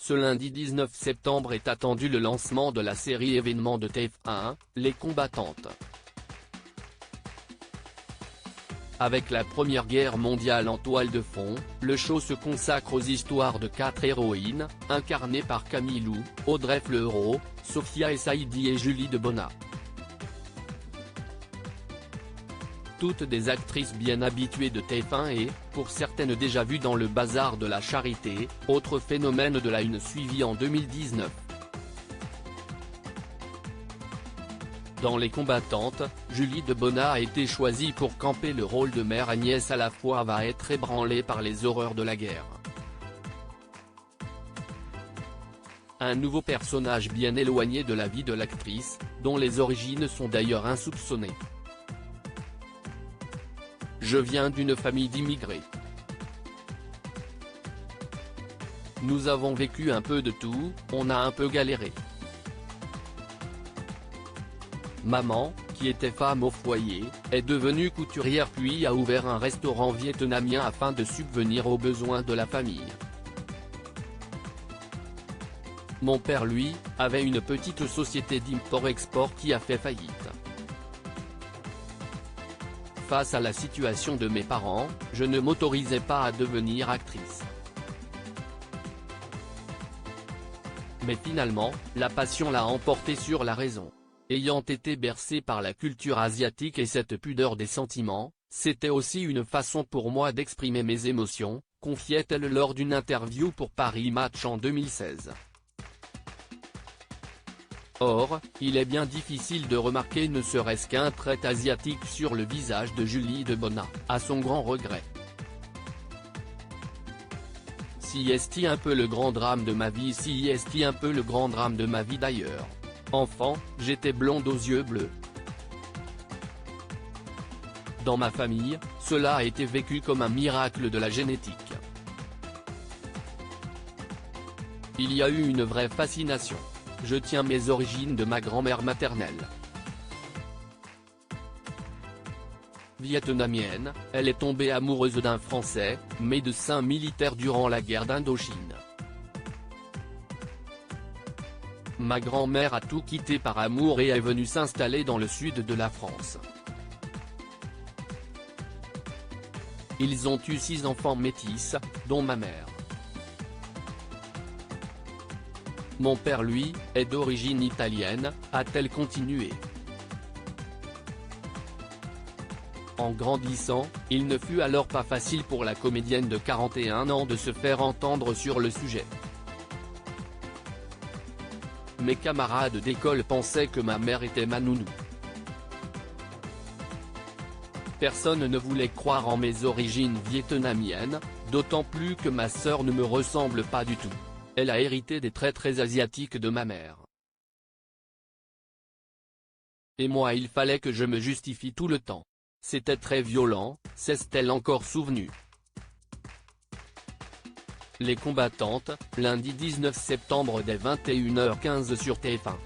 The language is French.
Ce lundi 19 septembre est attendu le lancement de la série événement de TF1, Les Combattantes. Avec la Première Guerre mondiale en toile de fond, le show se consacre aux histoires de 4 héroïnes, incarnées par Camille Lou, Audrey Fleurot, Sophia Essaidi et Julie Debona. Toutes des actrices bien habituées de TF1 et, pour certaines déjà vues dans Le Bazar de la Charité, autre phénomène de la Une suivi en 2019. Dans Les Combattantes, Julie Debona a été choisie pour camper le rôle de mère Agnès à la fois va être ébranlée par les horreurs de la guerre. Un nouveau personnage bien éloigné de la vie de l'actrice, dont les origines sont d'ailleurs insoupçonnées. Je viens d'une famille d'immigrés. Nous avons vécu un peu de tout, on a un peu galéré. Maman, qui était femme au foyer, est devenue couturière puis a ouvert un restaurant vietnamien afin de subvenir aux besoins de la famille. Mon père lui, avait une petite société d'import-export qui a fait faillite. Face à la situation de mes parents, je ne m'autorisais pas à devenir actrice. Mais finalement, la passion l'a emporté sur la raison. Ayant été bercé par la culture asiatique et cette pudeur des sentiments, c'était aussi une façon pour moi d'exprimer mes émotions, confiait-elle lors d'une interview pour Paris Match en 2016. Or, il est bien difficile de remarquer ne serait-ce qu'un trait asiatique sur le visage de Julie Debona, à son grand regret. Si est-il un peu le grand drame de ma vie, si est-il un peu le grand drame de ma vie d'ailleurs. Enfant, j'étais blonde aux yeux bleus. Dans ma famille, cela a été vécu comme un miracle de la génétique. Il y a eu une vraie fascination. Je tiens mes origines de ma grand-mère maternelle. Vietnamienne, elle est tombée amoureuse d'un Français, médecin militaire durant la guerre d'Indochine. Ma grand-mère a tout quitté par amour et est venue s'installer dans le sud de la France. Ils ont eu 6 enfants métis, dont ma mère. Mon père lui, est d'origine italienne, a-t-elle continué. En grandissant, il ne fut alors pas facile pour la comédienne de 41 ans de se faire entendre sur le sujet. Mes camarades d'école pensaient que ma mère était ma nounou. Personne ne voulait croire en mes origines vietnamiennes, d'autant plus que ma sœur ne me ressemble pas du tout. Elle a hérité des traits très asiatiques de ma mère. Et moi il fallait que je me justifie tout le temps. C'était très violent, s'est-elle encore souvenue. Les Combattantes, lundi 19 septembre dès 21h15 sur TF1.